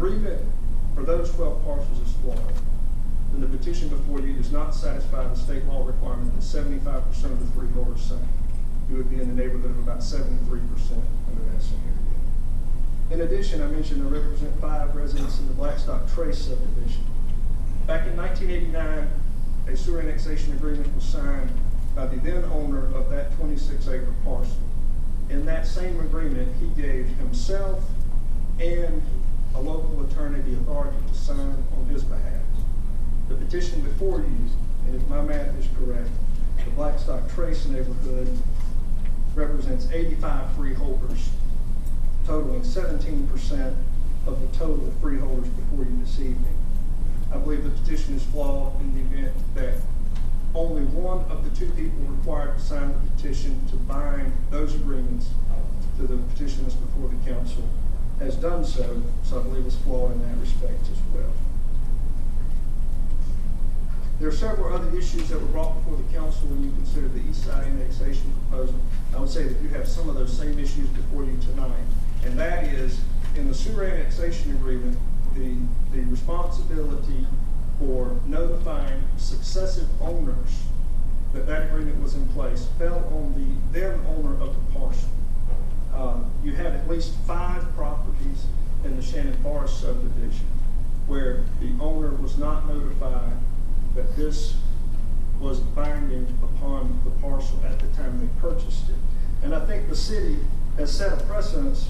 agreement for those 12 parcels is flawed, then the petition before you does not satisfy the state law requirement that 75% of the freeholders sign. You would be in the neighborhood of about 73% under that scenario. In addition, I mentioned I represent 5 residents in the Blackstock Trace subdivision. Back in 1989, a sewer annexation agreement was signed by the then owner of that 26-acre parcel. In that same agreement, he gave himself and a local attorney the authority to sign on his behalf. The petition before you, and if my math is correct, the Blackstock Trace neighborhood represents 85 freeholders, totaling 17% of the total freeholders before you this evening. I believe the petition is flawed in the event that only one of the 2 people required to sign the petition to bind those agreements to the petition that's before the council has done so, so I believe it's flawed in that respect as well. There are several other issues that were brought before the council when you consider the Eastside annexation proposal. I would say that you have some of those same issues before you tonight, and that is in the sewer annexation agreement, the responsibility for notifying successive owners that that agreement was in place fell on the then owner of the parcel. You have at least 5 properties in the Shannon Forest subdivision where the owner was not notified that this was binding upon the parcel at the time they purchased it. And I think the city has set a precedence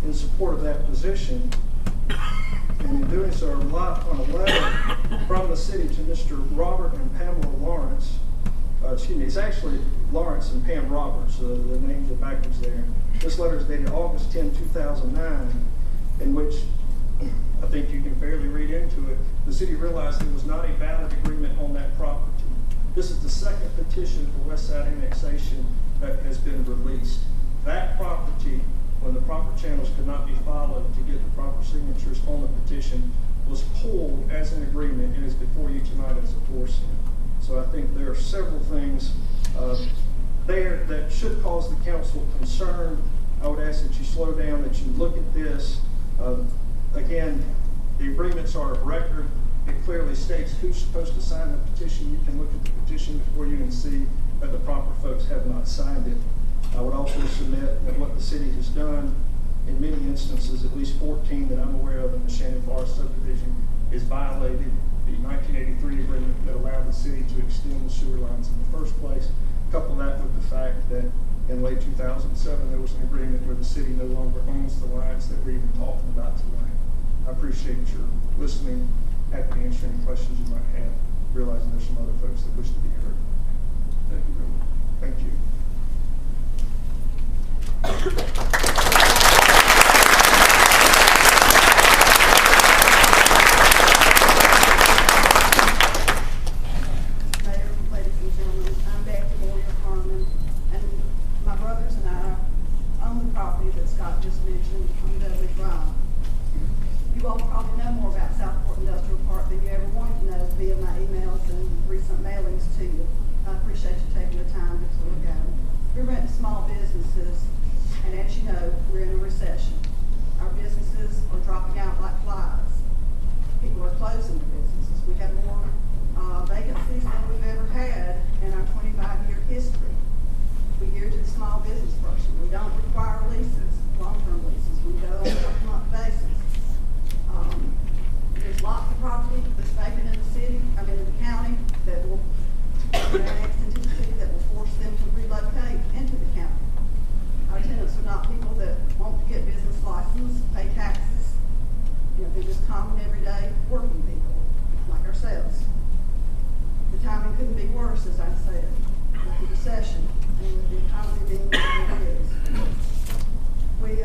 in support of that position, and in doing so, I rely upon a letter from the city to Mr. Robert and Pamela Lawrence. It's actually Lawrence and Pam Roberts, the names are backwards there. This letter is dated August 10, 2009, in which I think you can fairly read into it. The city realized there was not a valid agreement on that property. This is the second petition for Westside annexation that has been released. That property, when the proper channels could not be followed to get the proper signatures on the petition, was pulled as an agreement and is before you tonight as a forcing. So I think there are several things there that should cause the council concern. I would ask that you slow down, that you look at this. Again, the agreements are of record. It clearly states who's supposed to sign the petition. You can look at the petition before you and see that the proper folks have not signed it. I would also submit that what the city has done in many instances, at least 14 that I'm aware of in the Shannon Forest subdivision, is violated the 1983 agreement that allowed the city to extend the sewer lines in the first place. Couple that with the fact that in late 2007 there was an agreement where the city no longer owns the lines that we're even talking about tonight. I appreciate your listening. Happy to answer any questions you might have, realizing there's some other folks that wish to be heard. Thank you very much. Thank you. Scott just mentioned on Dudley Drive. You all probably know more about Southport Industrial Park than you ever wanted to know via my emails and recent mailings to you. I appreciate you taking the time to look at them. We rent small businesses, and as you know, we're in a recession. Our businesses are dropping out like flies. People are closing their businesses. We have more vacancies than we've ever had in our 25-year history. We gear to the small business person. We don't require leases, long-term leases. We go on a month-to-month basis. There's lots of property that's vacant in the city, in the county, that will be annexed into the city, that will force them to relocate into the county. Our tenants are not people that want to get business license, pay taxes. They're just common, everyday working people like ourselves. The timing couldn't be worse, as I said, with the recession and with the economy being what it is. We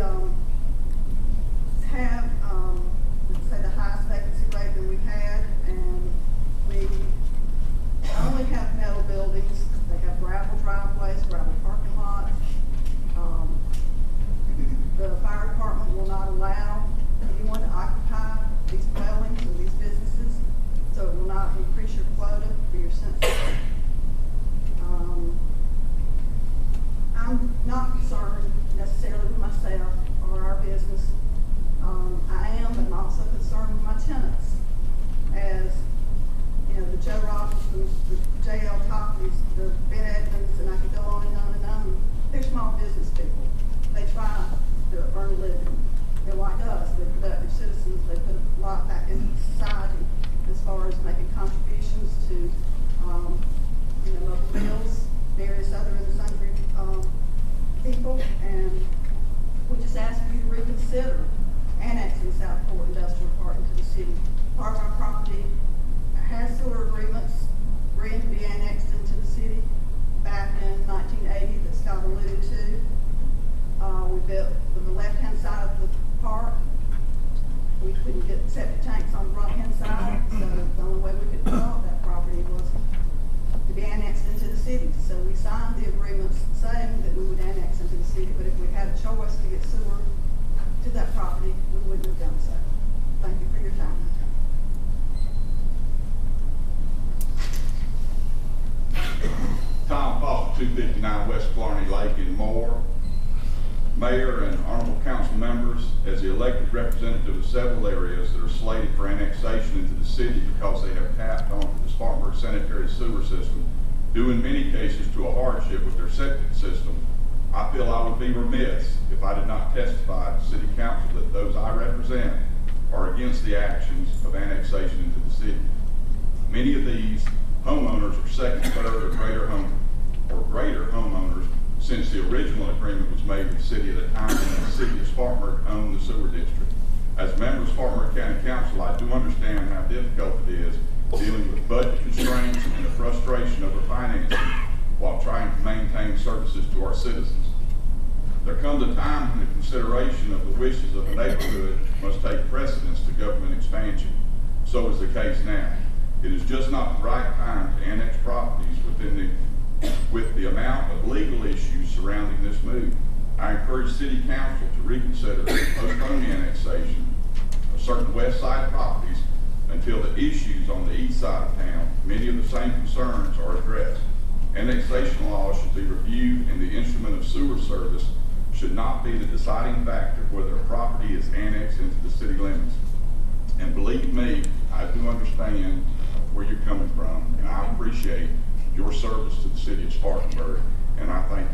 have, let's say, the highest vacancy rate that we've had, and we only have metal buildings. They have gravel driveways, gravel parking lots. The fire department will not allow anyone to occupy these dwellings or these businesses, so it will not increase your quota for your census. I'm not concerned necessarily with myself or couldn't get septic tanks on the right-hand side, so the only way we could develop that property was to be annexed into the city. So we signed the agreements saying that we would annex into the city, but if we had a choice to get sewer to that property, we wouldn't have done so. Thank you for your time. Tom Foster, 259 West Clarney Lake in Moore. Mayor and honorable council members, as the elected representative of several areas that are slated for annexation into the city because they have tapped onto the Spartanburg sanitary sewer system, due in many cases to a hardship with their septic system, I feel I would be remiss if I did not testify to city council that those I represent are against the actions of annexation into the city. Many of these homeowners are second, third, or greater homeowners since the original agreement was made with the city at a time when the city of Spartanburg owned the sewer district. As a member of Spartanburg County Council, I do understand how difficult it is dealing with budget constraints and the frustration over financing while trying to maintain services to our citizens. There comes a time when the consideration of the wishes of the neighborhood must take precedence to government expansion. So is the case now. It is just not the right time to annex properties with the amount of legal issues surrounding this move. I encourage City Council to reconsider and postpone the annexation of certain Westside properties until the issues on the east side of town, many of the same concerns, are addressed. Annexation laws should be reviewed, and the instrument of sewer service should not be the deciding factor whether a property is annexed into the city limits. And believe me, I do understand where you're coming from, and I appreciate your service to the city of Spartanburg, and I thank